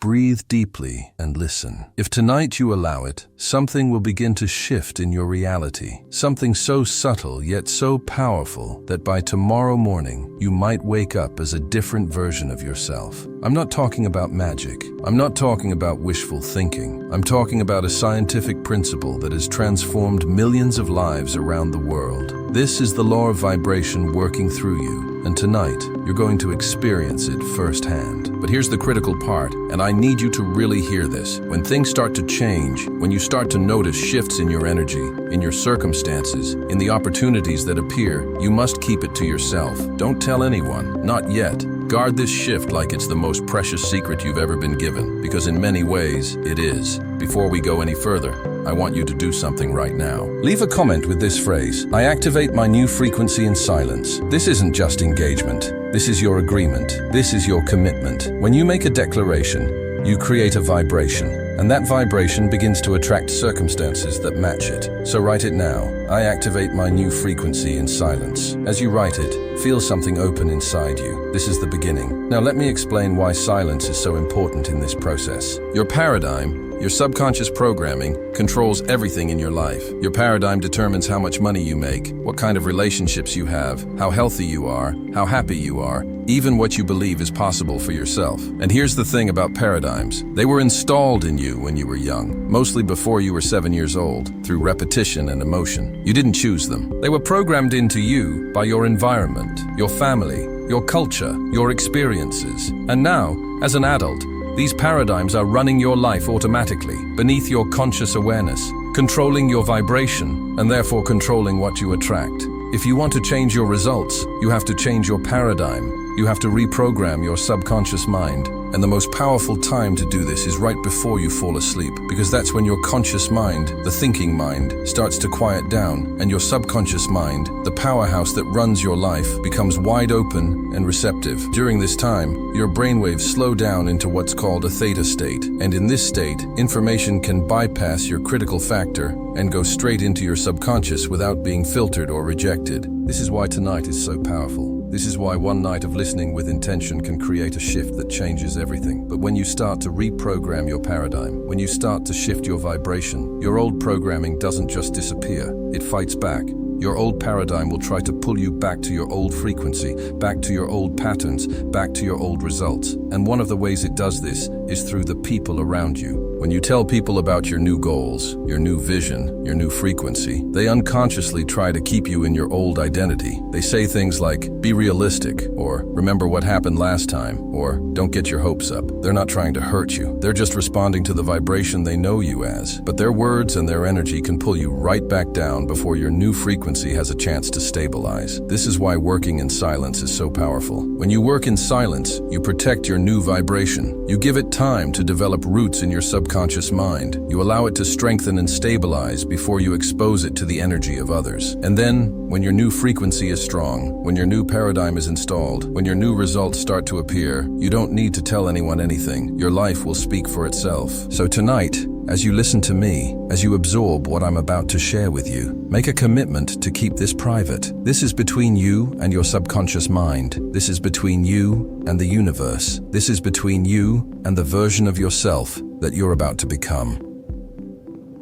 Breathe deeply and listen. If tonight you allow it, something will begin to shift in your reality. Something so subtle yet so powerful that by tomorrow morning, you might wake up as a different version of yourself. I'm not talking about magic. I'm not talking about wishful thinking. I'm talking about a scientific principle that has transformed millions of lives around the world. This is the law of vibration working through you, and tonight, you're going to experience it firsthand. But here's the critical part, and I need you to really hear this. When things start to change, when you start to notice shifts in your energy, in your circumstances, in the opportunities that appear, you must keep it to yourself. Don't tell anyone, not yet. Guard this shift like it's the most precious secret you've ever been given, because in many ways, it is. Before we go any further, I want you to do something right now. Leave a comment with this phrase: I activate my new frequency in silence. This isn't just engagement. This is your agreement. This is your commitment. When you make a declaration, you create a vibration, and that vibration begins to attract circumstances that match it. So write it now. I activate my new frequency in silence. As you write it, feel something open inside you. This is the beginning. Now let me explain why silence is so important in this process. Your paradigm, your subconscious programming, controls everything in your life. Your paradigm determines how much money you make, what kind of relationships you have, how healthy you are, how happy you are, even what you believe is possible for yourself. And here's the thing about paradigms. They were installed in you when you were young, mostly before you were 7 years old, through repetition and emotion. You didn't choose them. They were programmed into you by your environment, your family, your culture, your experiences. And now, as an adult, these paradigms are running your life automatically, beneath your conscious awareness, controlling your vibration, and therefore controlling what you attract. If you want to change your results, you have to change your paradigm. You have to reprogram your subconscious mind. And the most powerful time to do this is right before you fall asleep, because that's when your conscious mind, the thinking mind, starts to quiet down, and your subconscious mind, the powerhouse that runs your life, becomes wide open and receptive. During this time, your brainwaves slow down into what's called a theta state, and in this state, information can bypass your critical factor and go straight into your subconscious without being filtered or rejected. This is why tonight is so powerful. This is why one night of listening with intention can create a shift that changes everything. But when you start to reprogram your paradigm, when you start to shift your vibration, your old programming doesn't just disappear, it fights back. Your old paradigm will try to pull you back to your old frequency, back to your old patterns, back to your old results. And one of the ways it does this is through the people around you. When you tell people about your new goals, your new vision, your new frequency, they unconsciously try to keep you in your old identity. They say things like, be realistic, or remember what happened last time, or don't get your hopes up. They're not trying to hurt you. They're just responding to the vibration they know you as. But their words and their energy can pull you right back down before your new frequency has a chance to stabilize. This is why working in silence is so powerful. When you work in silence, you protect your new vibration. You give it time to develop roots in your subconscious mind. You allow it to strengthen and stabilize before you expose it to the energy of others. And then, when your new frequency is strong, when your new paradigm is installed, when your new results start to appear, you don't need to tell anyone anything. Your life will speak for itself. So tonight, as you listen to me, as you absorb what I'm about to share with you, make a commitment to keep this private. This is between you and your subconscious mind. This is between you and the universe. This is between you and the version of yourself that you're about to become.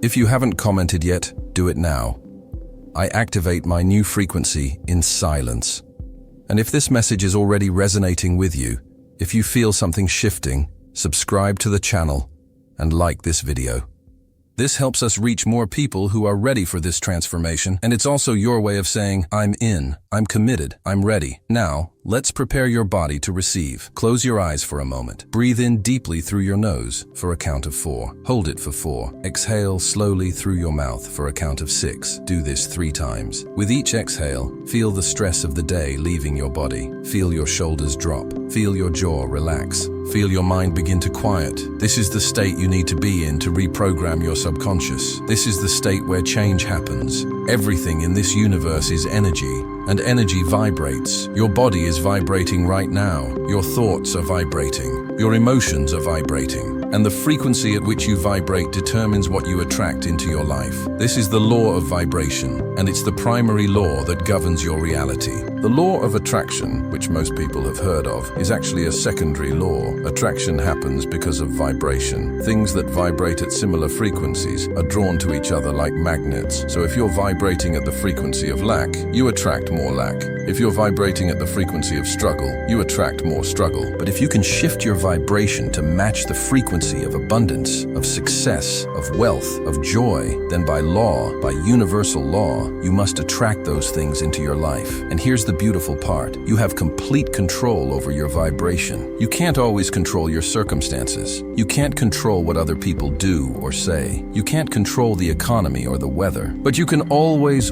If you haven't commented yet, do it now. I activate my new frequency in silence. And if this message is already resonating with you, if you feel something shifting, subscribe to the channel and like this video. This helps us reach more people who are ready for this transformation, and it's also your way of saying, I'm in, I'm committed, I'm ready. Now, let's prepare your body to receive. Close your eyes for a moment. Breathe in deeply through your nose for a count of 4. Hold it for 4. Exhale slowly through your mouth for a count of 6. Do this 3 times. With each exhale, feel the stress of the day leaving your body. Feel your shoulders drop. Feel your jaw relax. Feel your mind begin to quiet. This is the state you need to be in to reprogram your subconscious. This is the state where change happens. Everything in this universe is energy, and energy vibrates. Your body is vibrating right now. Your thoughts are vibrating. Your emotions are vibrating. and the frequency at which you vibrate determines what you attract into your life. This is the law of vibration, and it's the primary law that governs your reality. The law of attraction, which most people have heard of, is actually a secondary law. Attraction happens because of vibration. Things that vibrate at similar frequencies are drawn to each other like magnets. So if you're vibrating at the frequency of lack, you attract more lack. If you're vibrating at the frequency of struggle, you attract more struggle. But if you can shift your vibration to match the frequency of abundance, of success, of wealth, of joy, then by law, by universal law, you must attract those things into your life. And here's the beautiful part. You have complete control over your vibration. You can't always control your circumstances. You can't control what other people do or say. You can't control the economy or the weather. But you can always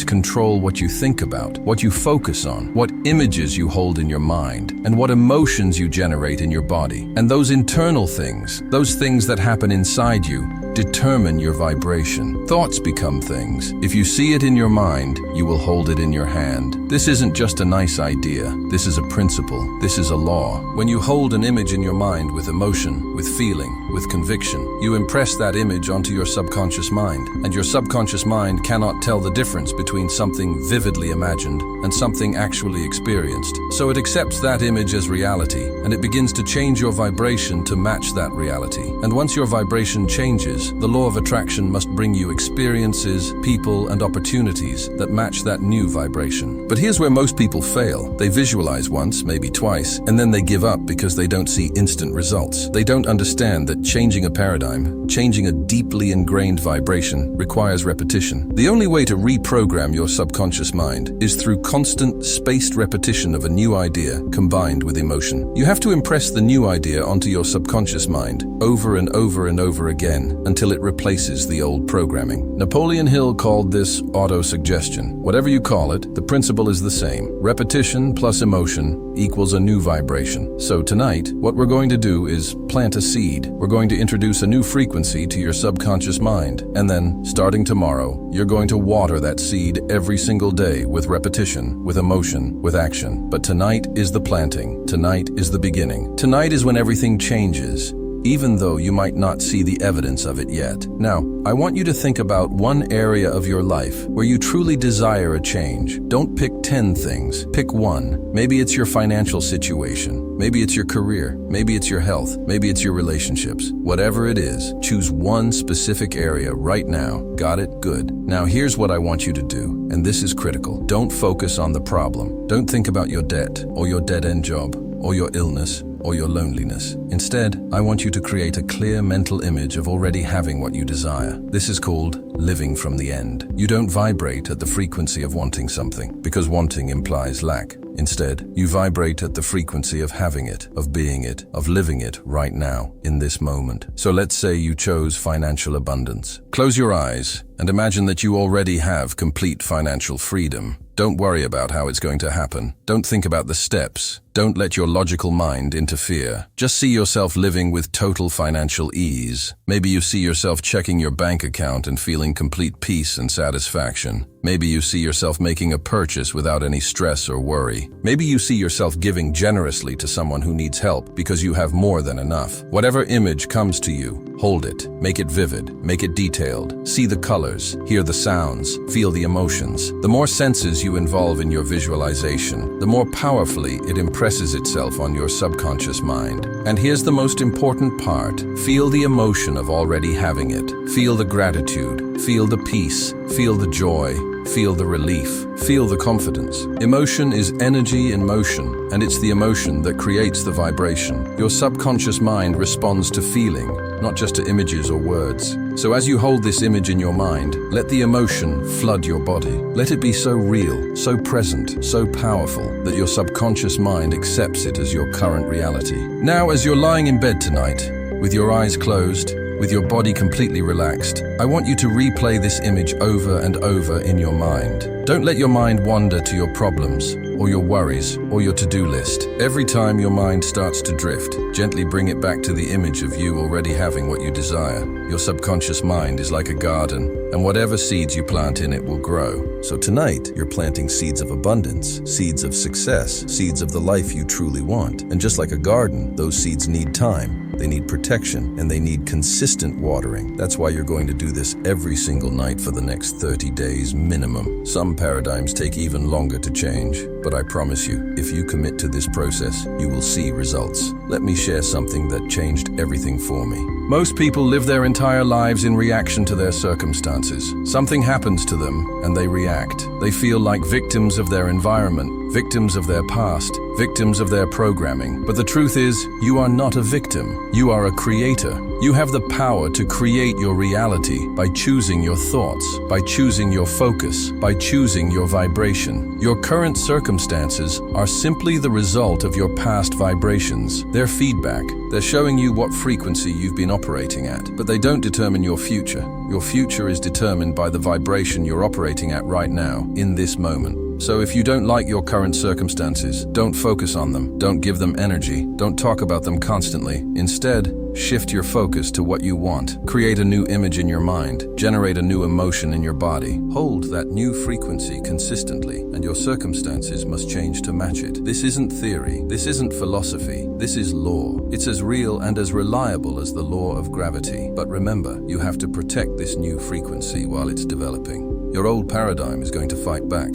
control what you think about, what you focus on, what images you hold in your mind, and what emotions you generate in your body. And those internal things, those things that happen inside you, determine your vibration. Thoughts become things. If you see it in your mind, you will hold it in your hand. This isn't just a nice idea. This is a principle. This is a law. When you hold an image in your mind with emotion, with feeling, with conviction, you impress that image onto your subconscious mind. And your subconscious mind cannot tell the difference between something vividly imagined and something actually experienced. So it accepts that image as reality, and it begins to change your vibration to match that reality. And once your vibration changes, the law of attraction must bring you experiences, people, and opportunities that match that new vibration. But here's where most people fail. They visualize once, maybe twice, and then they give up because they don't see instant results. They don't understand that changing a paradigm, changing a deeply ingrained vibration, requires repetition. The only way to reprogram your subconscious mind is through constant, spaced repetition of a new idea combined with emotion. You have to impress the new idea onto your subconscious mind over and over and over again until it replaces the old programming. Napoleon Hill called this auto-suggestion. Whatever you call it, the principle is the same. Repetition plus emotion equals a new vibration. So tonight, what we're going to do is plant a seed. We're going to introduce a new frequency to your subconscious mind. And then, starting tomorrow, you're going to water that seed every single day with repetition, with emotion, with action. But tonight is the planting. Tonight is the beginning. Tonight is when everything changes, even though you might not see the evidence of it yet. Now, I want you to think about one area of your life where you truly desire a change. Don't pick 10 things. Pick one. Maybe it's your financial situation. Maybe it's your career. Maybe it's your health. Maybe it's your relationships. Whatever it is, choose one specific area right now. Got it? Good. Now here's what I want you to do, and this is critical. Don't focus on the problem. Don't think about your debt, or your dead-end job, or your illness, or your loneliness. Instead, I want you to create a clear mental image of already having what you desire. This is called living from the end. You don't vibrate at the frequency of wanting something, because wanting implies lack. Instead, you vibrate at the frequency of having it, of being it, of living it right now, in this moment. So let's say you chose financial abundance. Close your eyes and imagine that you already have complete financial freedom. Don't worry about how it's going to happen. Don't think about the steps. Don't let your logical mind interfere. Just see yourself living with total financial ease. Maybe you see yourself checking your bank account and feeling complete peace and satisfaction. Maybe you see yourself making a purchase without any stress or worry. Maybe you see yourself giving generously to someone who needs help because you have more than enough. Whatever image comes to you, hold it. Make it vivid. Make it detailed. See the colors. Hear the sounds. Feel the emotions. The more senses you involve in your visualization, the more powerfully it impresses itself on your subconscious mind. And here's the most important part. Feel the emotion of already having it. Feel the gratitude. Feel the peace. Feel the joy. Feel the relief. Feel the confidence. Emotion is energy in motion, and it's the emotion that creates the vibration. Your subconscious mind responds to feeling, not just to images or words. So as you hold this image in your mind, let the emotion flood your body. Let it be so real, so present, so powerful that your subconscious mind accepts it as your current reality. Now, as you're lying in bed tonight, with your eyes closed, with your body completely relaxed, I want you to replay this image over and over in your mind. Don't let your mind wander to your problems or your worries, or your to-do list. Every time your mind starts to drift, gently bring it back to the image of you already having what you desire. Your subconscious mind is like a garden, and whatever seeds you plant in it will grow. So tonight, you're planting seeds of abundance, seeds of success, seeds of the life you truly want. And just like a garden, those seeds need time. They need protection, and they need consistent watering. That's why you're going to do this every single night for the next 30 days minimum. Some paradigms take even longer to change, but I promise you, if you commit to this process, you will see results. Let me share something that changed everything for me. Most people live their entire lives in reaction to their circumstances. Something happens to them, and they react. They feel like victims of their environment, victims of their past, victims of their programming. But the truth is, you are not a victim. You are a creator. You have the power to create your reality by choosing your thoughts, by choosing your focus, by choosing your vibration. Your current circumstances are simply the result of your past vibrations. They're feedback. They're showing you what frequency you've been operating at, but they don't determine your future. Your future is determined by the vibration you're operating at right now, in this moment. So if you don't like your current circumstances, don't focus on them, don't give them energy, don't talk about them constantly. Instead, shift your focus to what you want. Create a new image in your mind, generate a new emotion in your body. Hold that new frequency consistently, and your circumstances must change to match it. This isn't theory, this isn't philosophy, this is law. It's as real and as reliable as the law of gravity. But remember, you have to protect this new frequency while it's developing. Your old paradigm is going to fight back.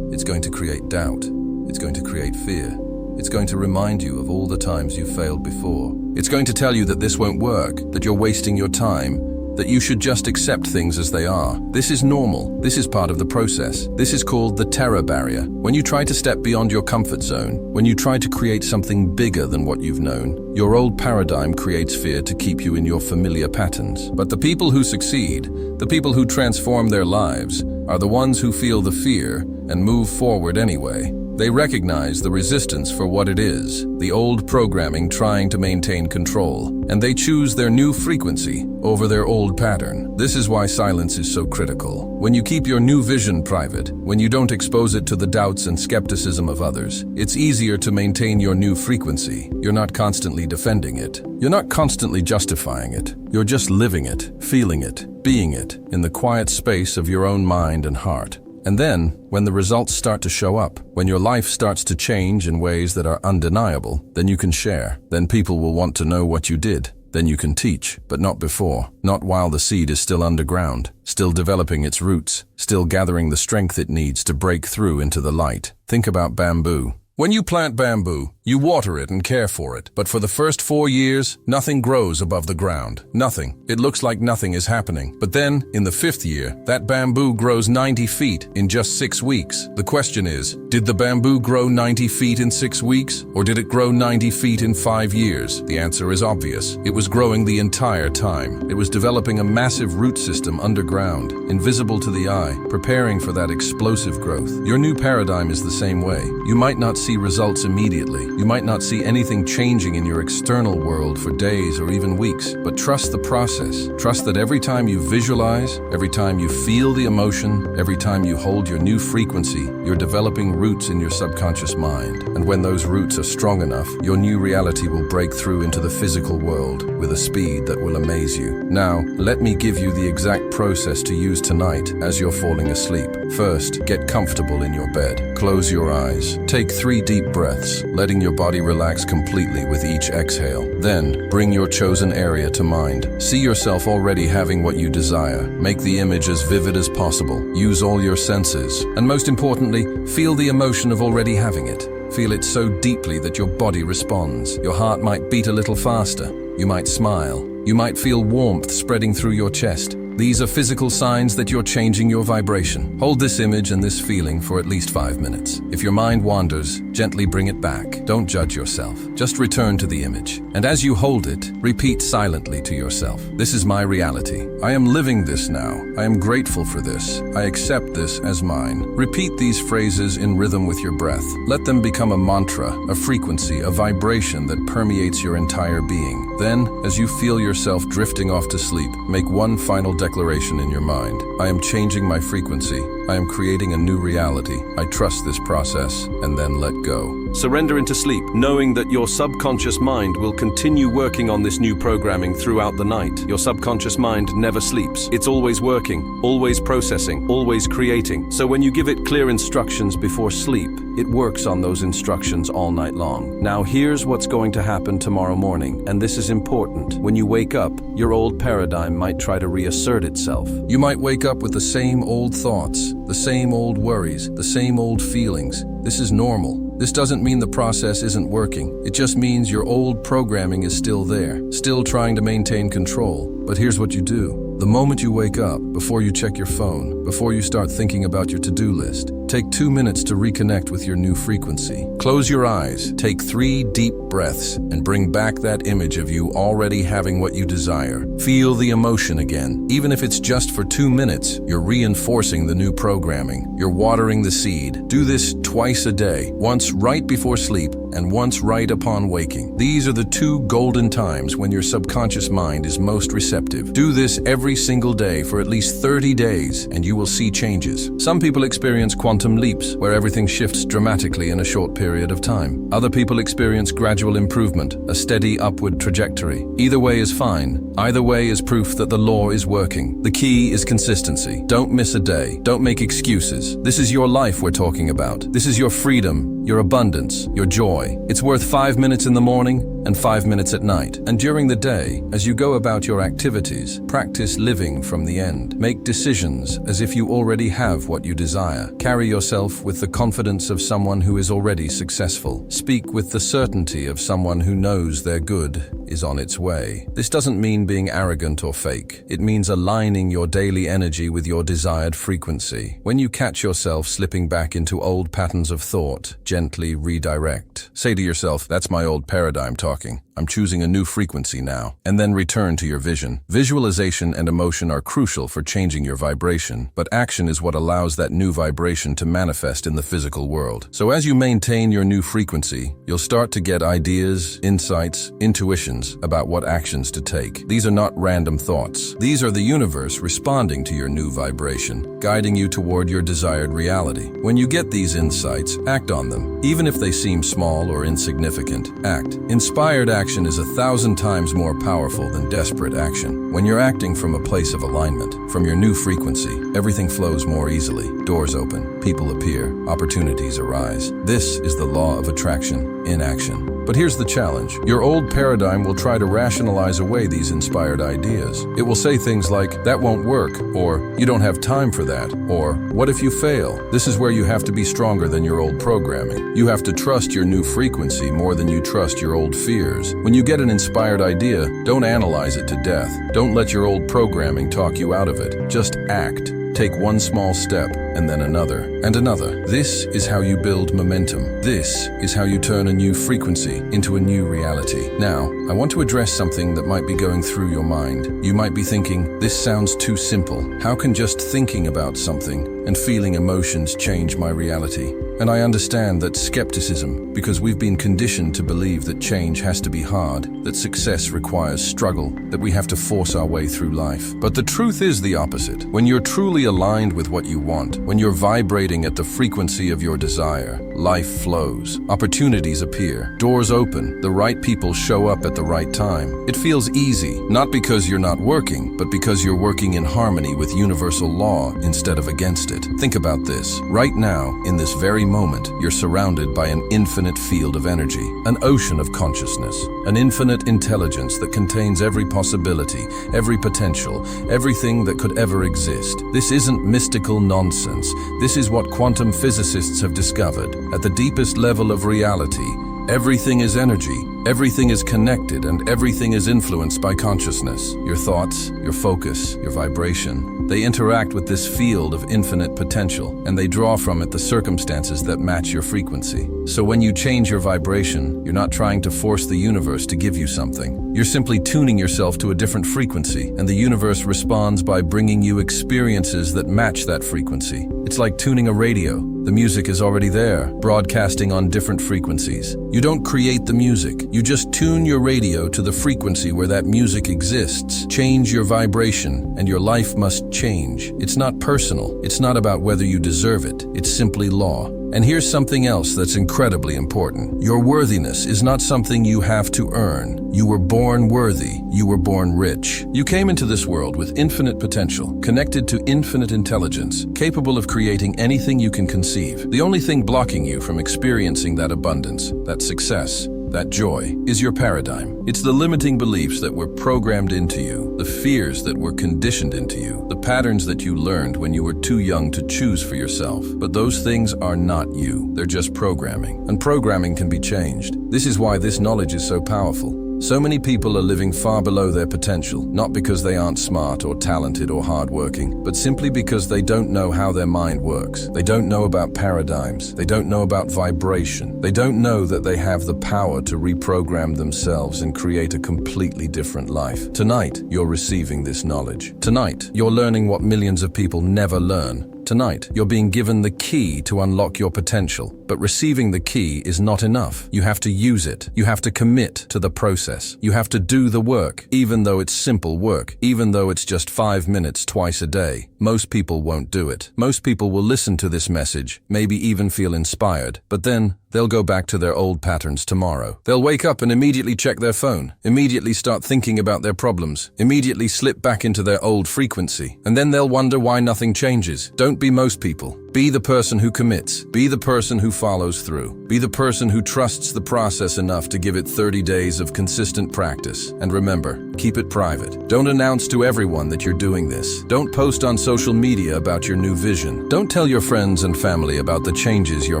It's going to create doubt. It's going to create fear. It's going to remind you of all the times you failed before. It's going to tell you that this won't work, that you're wasting your time, that you should just accept things as they are. This is normal. This is part of the process. This is called the terror barrier. When you try to step beyond your comfort zone, when you try to create something bigger than what you've known, your old paradigm creates fear to keep you in your familiar patterns. But the people who succeed, the people who transform their lives, are the ones who feel the fear and move forward anyway. They recognize the resistance for what it is, the old programming trying to maintain control, and they choose their new frequency over their old pattern. This is why silence is so critical. When you keep your new vision private, when you don't expose it to the doubts and skepticism of others, it's easier to maintain your new frequency. You're not constantly defending it. You're not constantly justifying it. You're just living it, feeling it, being it, in the quiet space of your own mind and heart. And then, when the results start to show up, when your life starts to change in ways that are undeniable, then you can share. Then people will want to know what you did. Then you can teach, but not before. Not while the seed is still underground, still developing its roots, still gathering the strength it needs to break through into the light. Think about bamboo. When you plant bamboo, you water it and care for it. But for the first 4 years, nothing grows above the ground. Nothing. It looks like nothing is happening. But then, in the 5th year, that bamboo grows 90 feet in just 6 weeks. The question is, did the bamboo grow 90 feet in 6 weeks? Or did it grow 90 feet in 5 years? The answer is obvious. It was growing the entire time. It was developing a massive root system underground, invisible to the eye, preparing for that explosive growth. Your new paradigm is the same way. You might not see results immediately. You might not see anything changing in your external world for days or even weeks, but trust the process. Trust that every time you visualize, every time you feel the emotion, every time you hold your new frequency, you're developing roots in your subconscious mind. And when those roots are strong enough, your new reality will break through into the physical world with a speed that will amaze you. Now, let me give you the exact process to use tonight as you're falling asleep. First, get comfortable in your bed. Close your eyes. Take 3 deep breaths, letting your body relax completely with each exhale. Then, bring your chosen area to mind. See yourself already having what you desire. Make the image as vivid as possible. Use all your senses. And most importantly, feel the emotion of already having it. Feel it so deeply that your body responds. Your heart might beat a little faster. You might smile. You might feel warmth spreading through your chest. These are physical signs that you're changing your vibration. Hold this image and this feeling for at least 5 minutes. If your mind wanders, gently bring it back. Don't judge yourself. Just return to the image. And as you hold it, repeat silently to yourself. This is my reality. I am living this now. I am grateful for this. I accept this as mine. Repeat these phrases in rhythm with your breath. Let them become a mantra, a frequency, a vibration that permeates your entire being. Then, as you feel yourself drifting off to sleep, make one final declaration in your mind. I am changing my frequency, I am creating a new reality. I trust this process, and then let go. Surrender into sleep, knowing that your subconscious mind will continue working on this new programming throughout the night. Your subconscious mind never sleeps. It's always working, always processing, always creating. So when you give it clear instructions before sleep, it works on those instructions all night long. Now here's what's going to happen tomorrow morning, and this is important. When you wake up, your old paradigm might try to reassert itself. You might wake up with the same old thoughts, the same old worries, the same old feelings. This is normal. This doesn't mean the process isn't working. It just means your old programming is still there, still trying to maintain control. But here's what you do. The moment you wake up, before you check your phone, before you start thinking about your to-do list, take 2 minutes to reconnect with your new frequency. Close your eyes, take 3 deep breaths, and bring back that image of you already having what you desire. Feel the emotion again. Even if it's just for 2 minutes, you're reinforcing the new programming. You're watering the seed. Do this twice a day, once right before sleep and once right upon waking. These are the 2 golden times when your subconscious mind is most receptive. Do this every single day for at least 30 days, and you will see changes. Some people experience quantum leaps, where everything shifts dramatically in a short period of time. Other people experience gradual improvement, a steady upward trajectory. Either way is fine. Either way is proof that the law is working. The key is consistency. Don't miss a day. Don't make excuses. This is your life we're talking about. This is your freedom, your abundance, your joy. It's worth 5 minutes in the morning and 5 minutes at night. And during the day, as you go about your activities, practice living from the end. Make decisions as if you already have what you desire. Carry yourself with the confidence of someone who is already successful. Speak with the certainty of someone who knows their good is on its way. This doesn't mean being arrogant or fake. It means aligning your daily energy with your desired frequency. When you catch yourself slipping back into old patterns of thought, gently redirect. Say to yourself, that's my old paradigm talking. I'm choosing a new frequency now. And then return to your vision. Visualization and emotion are crucial for changing your vibration, but action is what allows that new vibration to manifest in the physical world. So as you maintain your new frequency, you'll start to get ideas, insights, intuitions about what actions to take. These are not random thoughts. These are the universe responding to your new vibration, guiding you toward your desired reality. When you get these insights, act on them. Even if they seem small or insignificant, act. Inspired action is 1,000 times more powerful than desperate action. When you're acting from a place of alignment, from your new frequency, everything flows more easily. Doors open, people appear, opportunities arise. This is the law of attraction in action. But here's the challenge. Your old paradigm will try to rationalize away these inspired ideas. It will say things like, that won't work, or you don't have time for that, or what if you fail? This is where you have to be stronger than your old programming. You have to trust your new frequency more than you trust your old fears. When you get an inspired idea, don't analyze it to death. Don't let your old programming talk you out of it. Just act. Take one small step, and then another, and another. This is how you build momentum. This is how you turn a new frequency into a new reality. Now, I want to address something that might be going through your mind. You might be thinking, this sounds too simple. How can just thinking about something and feeling emotions change my reality? And I understand that skepticism, because we've been conditioned to believe that change has to be hard, that success requires struggle, that we have to force our way through life. But the truth is the opposite. When you're truly aligned with what you want, when you're vibrating at the frequency of your desire, life flows, opportunities appear, doors open, the right people show up at the right time. It feels easy, not because you're not working, but because you're working in harmony with universal law instead of against it. Think about this. Right now, in this very moment, you're surrounded by an infinite field of energy, an ocean of consciousness, an infinite intelligence that contains every possibility, every potential, everything that could ever exist. This isn't mystical nonsense. This is what quantum physicists have discovered. At the deepest level of reality, everything is energy, everything is connected, and everything is influenced by consciousness. Your thoughts, your focus, your vibration. They interact with this field of infinite potential, and they draw from it the circumstances that match your frequency. So when you change your vibration, you're not trying to force the universe to give you something. You're simply tuning yourself to a different frequency, and the universe responds by bringing you experiences that match that frequency. It's like tuning a radio. The music is already there, broadcasting on different frequencies. You don't create the music. You just tune your radio to the frequency where that music exists. Change your vibration, and your life must change. It's not personal. It's not about whether you deserve it. It's simply law. And here's something else that's incredibly important. Your worthiness is not something you have to earn. You were born worthy. You were born rich. You came into this world with infinite potential, connected to infinite intelligence, capable of creating anything you can conceive. The only thing blocking you from experiencing that abundance, that success, that joy, is your paradigm. It's the limiting beliefs that were programmed into you, the fears that were conditioned into you, the patterns that you learned when you were too young to choose for yourself. But those things are not you. They're just programming. And programming can be changed. This is why this knowledge is so powerful. So many people are living far below their potential, not because they aren't smart or talented or hardworking, but simply because they don't know how their mind works. They don't know about paradigms. They don't know about vibration. They don't know that they have the power to reprogram themselves and create a completely different life. Tonight, you're receiving this knowledge. Tonight, you're learning what millions of people never learn. Tonight, you're being given the key to unlock your potential, but receiving the key is not enough. You have to use it. You have to commit to the process. You have to do the work, even though it's simple work, even though it's just 5 minutes twice a day. Most people won't do it. Most people will listen to this message, maybe even feel inspired, but then they'll go back to their old patterns tomorrow. They'll wake up and immediately check their phone, immediately start thinking about their problems, immediately slip back into their old frequency, and then they'll wonder why nothing changes. Don't be most people. Be the person who commits. Be the person who follows through. Be the person who trusts the process enough to give it 30 days of consistent practice. And remember, keep it private. Don't announce to everyone that you're doing this. Don't post on social media about your new vision. Don't tell your friends and family about the changes you're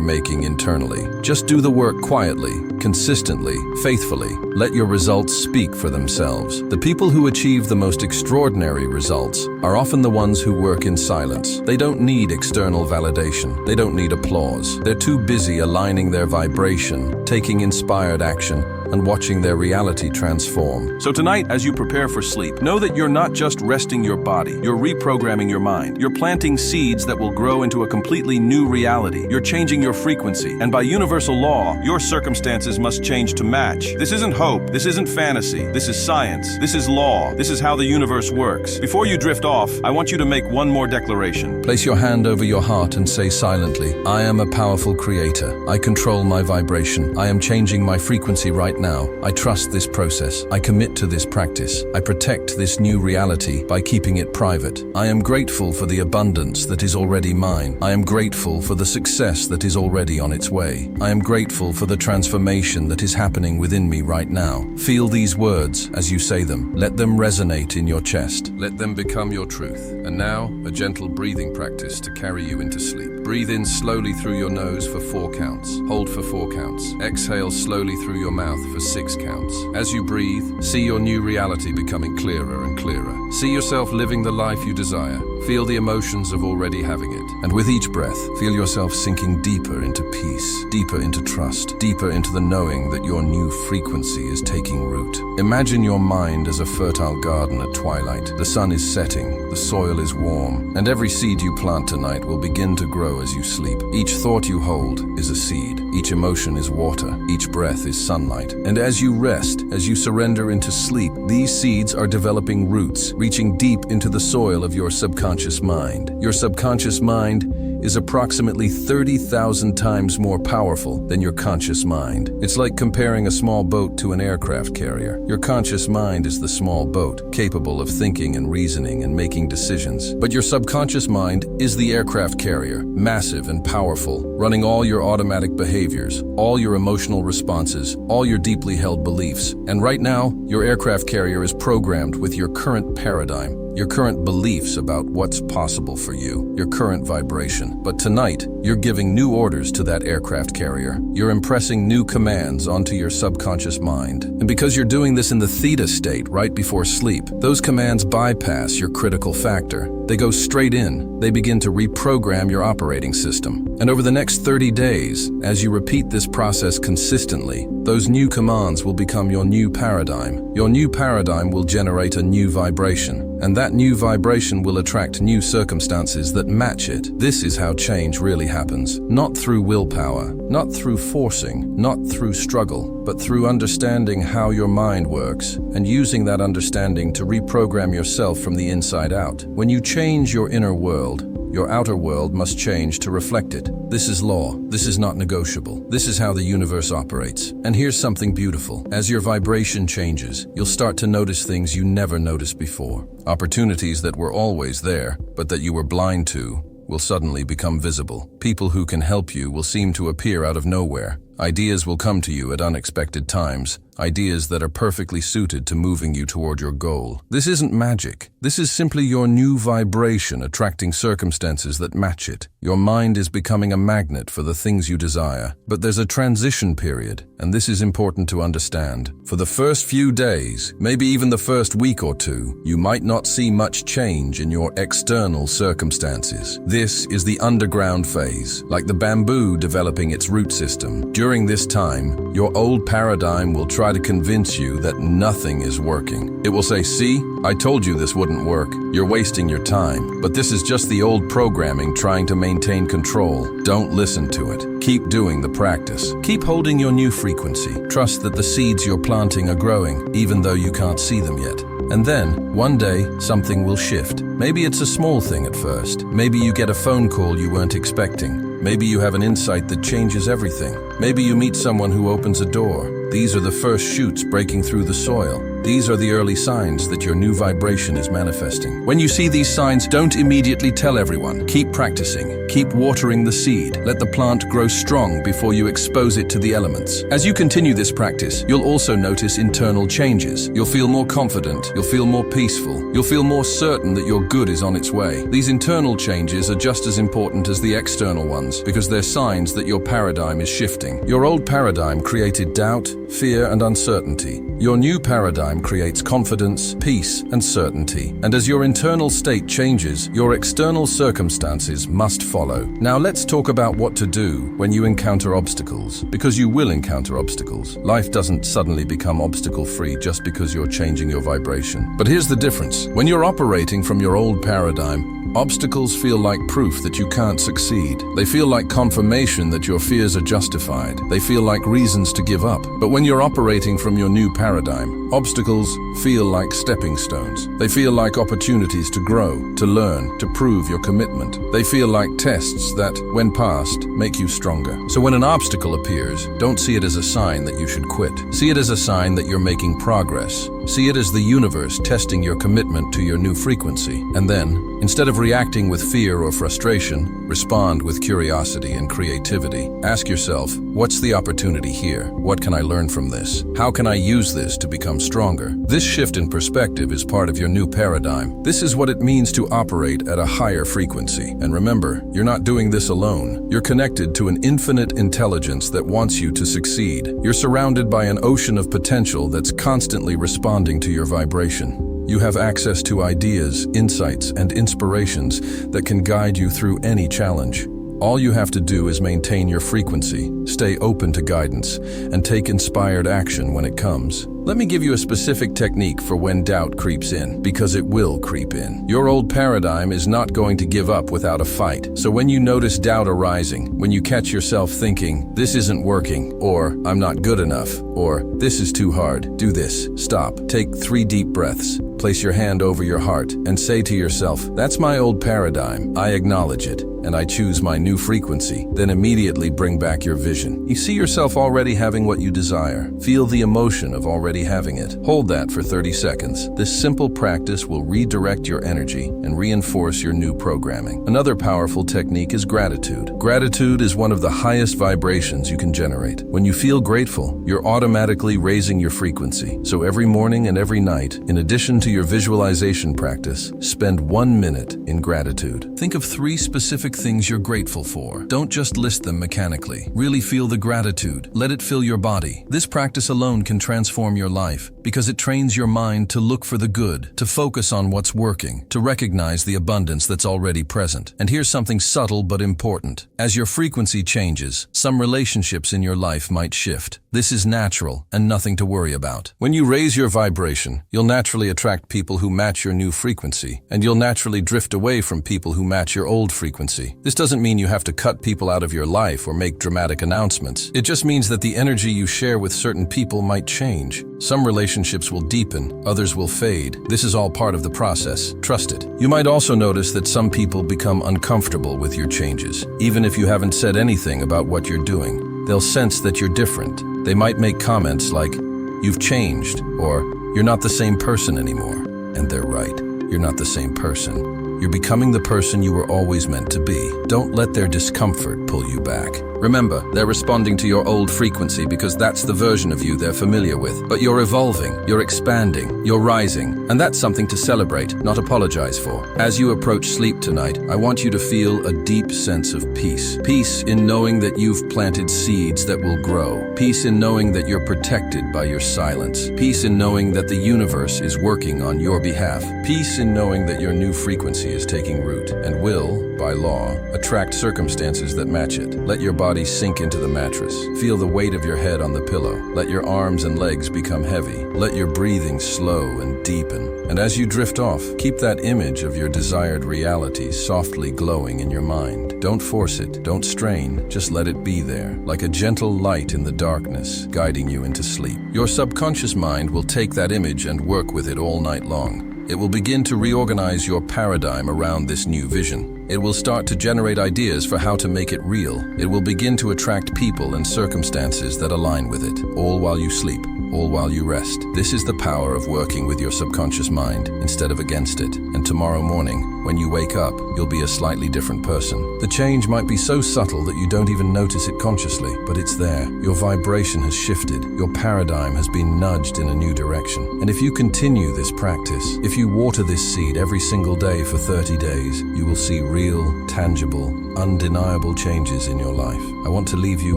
making internally. Just do the work quietly, consistently, faithfully. Let your results speak for themselves. The people who achieve the most extraordinary results are often the ones who work in silence. They don't need external validation. They don't need applause. They're too busy aligning their vibration, taking inspired action, and watching their reality transform. So tonight, as you prepare for sleep, know that you're not just resting your body, you're reprogramming your mind. You're planting seeds that will grow into a completely new reality. You're changing your frequency, and by universal law, your circumstances must change to match. This isn't hope, this isn't fantasy, this is science, this is law, this is how the universe works. Before you drift off, I want you to make one more declaration. Place your hand over your heart and say silently, I am a powerful creator. I control my vibration. I am changing my frequency right now. I trust this process. I commit to this practice. I protect this new reality by keeping it private. I am grateful for the abundance that is already mine. I am grateful for the success that is already on its way. I am grateful for the transformation that is happening within me right now. Feel these words as you say them. Let them resonate in your chest. Let them become your truth. And now, a gentle breathing practice to carry you into sleep. Breathe in slowly through your nose for 4 counts. Hold for 4 counts. Exhale slowly through your mouth for 6 counts. As you breathe, see your new reality becoming clearer and clearer. See yourself living the life you desire. Feel the emotions of already having it. And with each breath, feel yourself sinking deeper into peace, deeper into trust, deeper into the knowing that your new frequency is taking root. Imagine your mind as a fertile garden at twilight. The sun is setting, the soil is warm, and every seed you plant tonight will begin to grow as you sleep. Each thought you hold is a seed. Each emotion is water. Each breath is sunlight. And as you rest, as you surrender into sleep, these seeds are developing roots, reaching deep into the soil of your subconscious mind. Your subconscious mind is approximately 30,000 times more powerful than your conscious mind. It's like comparing a small boat to an aircraft carrier. Your conscious mind is the small boat, capable of thinking and reasoning and making decisions. But your subconscious mind is the aircraft carrier, massive and powerful, running all your automatic behaviors, all your emotional responses, all your deeply held beliefs. And right now, your aircraft carrier is programmed with your current paradigm, your current beliefs about what's possible for you, your current vibration. But tonight, you're giving new orders to that aircraft carrier. You're impressing new commands onto your subconscious mind. And because you're doing this in the theta state right before sleep, those commands bypass your critical factor. They go straight in. They begin to reprogram your operating system. And over the next 30 days, as you repeat this process consistently, those new commands will become your new paradigm. Your new paradigm will generate a new vibration, and that new vibration will attract new circumstances that match it. This is how change really happens. Not through willpower, not through forcing, not through struggle, but through understanding how your mind works and using that understanding to reprogram yourself from the inside out. When you change your inner world, your outer world must change to reflect it. This is law. This is not negotiable. This is how the universe operates. And here's something beautiful. As your vibration changes, you'll start to notice things you never noticed before. Opportunities that were always there, but that you were blind to, will suddenly become visible. People who can help you will seem to appear out of nowhere. Ideas will come to you at unexpected times, ideas that are perfectly suited to moving you toward your goal. This isn't magic. This is simply your new vibration attracting circumstances that match it. Your mind is becoming a magnet for the things you desire. But there's a transition period, and this is important to understand. For the first few days, maybe even the first week or two, you might not see much change in your external circumstances. This is the underground phase, like the bamboo developing its root system. During this time, your old paradigm will try to convince you that nothing is working. It will say, "See, I told you this wouldn't work. You're wasting your time." But this is just the old programming trying to maintain control. Don't listen to it. Keep doing the practice. Keep holding your new frequency. Trust that the seeds you're planting are growing, even though you can't see them yet. And then, one day, something will shift. Maybe it's a small thing at first. Maybe you get a phone call you weren't expecting. Maybe you have an insight that changes everything. Maybe you meet someone who opens a door. These are the first shoots breaking through the soil. These are the early signs that your new vibration is manifesting. When you see these signs, don't immediately tell everyone. Keep practicing. Keep watering the seed. Let the plant grow strong before you expose it to the elements. As you continue this practice, you'll also notice internal changes. You'll feel more confident. You'll feel more peaceful. You'll feel more certain that your good is on its way. These internal changes are just as important as the external ones because they're signs that your paradigm is shifting. Your old paradigm created doubt, fear, and uncertainty. Your new paradigm creates confidence, peace, and certainty. And as your internal state changes, your external circumstances must follow. Now let's talk about what to do when you encounter obstacles, because you will encounter obstacles. Life doesn't suddenly become obstacle-free just because you're changing your vibration. But here's the difference. When you're operating from your old paradigm, obstacles feel like proof that you can't succeed. They feel like confirmation that your fears are justified. They feel like reasons to give up. But when you're operating from your new paradigm, obstacles feel like stepping stones. They feel like opportunities to grow, to learn, to prove your commitment. They feel like tests that, when passed, make you stronger. So when an obstacle appears, don't see it as a sign that you should quit. See it as a sign that you're making progress. See it as the universe testing your commitment to your new frequency. And then, instead of reacting with fear or frustration, respond with curiosity and creativity. Ask yourself, what's the opportunity here? What can I learn from this? How can I use this to become stronger? This shift in perspective is part of your new paradigm. This is what it means to operate at a higher frequency. And remember, you're not doing this alone. You're connected to an infinite intelligence that wants you to succeed. You're surrounded by an ocean of potential that's constantly responding to your vibration. You have access to ideas, insights, and inspirations that can guide you through any challenge. All you have to do is maintain your frequency, stay open to guidance, and take inspired action when it comes. Let me give you a specific technique for when doubt creeps in, because it will creep in. Your old paradigm is not going to give up without a fight. So when you notice doubt arising, when you catch yourself thinking, "This isn't working," or "I'm not good enough," or "This is too hard," do this. Stop. Take 3 deep breaths. Place your hand over your heart and say to yourself, "That's my old paradigm. I acknowledge it, and I choose my new frequency." Then immediately bring back your vision. You see yourself already having what you desire. Feel the emotion of already having it. Hold that for 30 seconds. This simple practice will redirect your energy and reinforce your new programming. Another powerful technique is gratitude. Gratitude is one of the highest vibrations you can generate. When you feel grateful, you're automatically raising your frequency. So every morning and every night, in addition to your visualization practice, spend 1 minute in gratitude. Think of 3 specific things you're grateful for. Don't just list them mechanically. Really feel the gratitude. Let it fill your body. This practice alone can transform your life because it trains your mind to look for the good, to focus on what's working, to recognize the abundance that's already present. And here's something subtle but important. As your frequency changes, some relationships in your life might shift. This is natural and nothing to worry about. When you raise your vibration, you'll naturally attract people who match your new frequency, and you'll naturally drift away from people who match your old frequency. This doesn't mean you have to cut people out of your life or make dramatic announcements. It just means that the energy you share with certain people might change. Some relationships will deepen, others will fade. This is all part of the process. Trust it. You might also notice that some people become uncomfortable with your changes. Even if you haven't said anything about what you're doing, they'll sense that you're different. They might make comments like, "You've changed," or "You're not the same person anymore." And they're right. You're not the same person. You're becoming the person you were always meant to be. Don't let their discomfort pull you back. Remember, they're responding to your old frequency because that's the version of you they're familiar with. But you're evolving, you're expanding, you're rising, and that's something to celebrate, not apologize for. As you approach sleep tonight, I want you to feel a deep sense of peace. Peace in knowing that you've planted seeds that will grow. Peace in knowing that you're protected by your silence. Peace in knowing that the universe is working on your behalf. Peace in knowing that your new frequency is taking root and will, by law, attract circumstances that match it. Let your body sink into the mattress. Feel the weight of your head on the pillow. Let your arms and legs become heavy. Let your breathing slow and deepen. And as you drift off, keep that image of your desired reality softly glowing in your mind. Don't force it. Don't strain. Just let it be there, like a gentle light in the darkness, guiding you into sleep. Your subconscious mind will take that image and work with it all night long. It will begin to reorganize your paradigm around this new vision. It will start to generate ideas for how to make it real. It will begin to attract people and circumstances that align with it, all while you sleep, all while you rest. This is the power of working with your subconscious mind instead of against it. And tomorrow morning, when you wake up, you'll be a slightly different person. The change might be so subtle that you don't even notice it consciously, but it's there. Your vibration has shifted. Your paradigm has been nudged in a new direction. And if you continue this practice, if you water this seed every single day for 30 days, you will see real, tangible, undeniable changes in your life. I want to leave you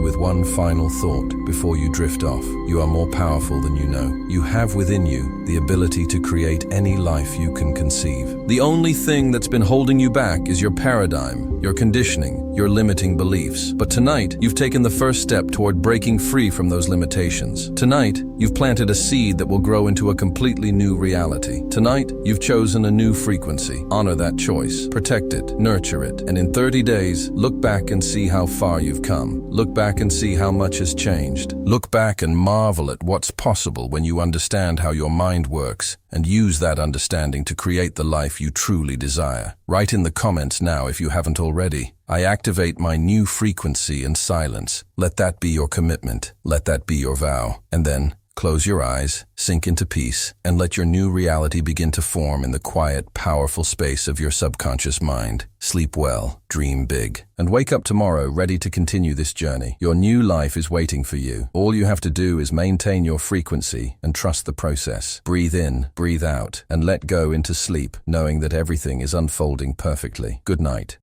with one final thought before you drift off. You are more powerful than you know. You have within you the ability to create any life you can conceive. The only thing that's been holding you back is your paradigm, your conditioning, your limiting beliefs. But tonight, you've taken the first step toward breaking free from those limitations. Tonight, you've planted a seed that will grow into a completely new reality. Tonight, you've chosen a new frequency. Honor that choice. Protect it. Nurture it. And in 30 days, look back and see how far you've come. Look back and see how much has changed. Look back and marvel at what's possible when you understand how your mind works and use that understanding to create the life you truly desire. Write in the comments now if you haven't already. I activate my new frequency in silence. Let that be your commitment. Let that be your vow. And then, close your eyes, sink into peace, and let your new reality begin to form in the quiet, powerful space of your subconscious mind. Sleep well, dream big, and wake up tomorrow ready to continue this journey. Your new life is waiting for you. All you have to do is maintain your frequency and trust the process. Breathe in, breathe out, and let go into sleep, knowing that everything is unfolding perfectly. Good night.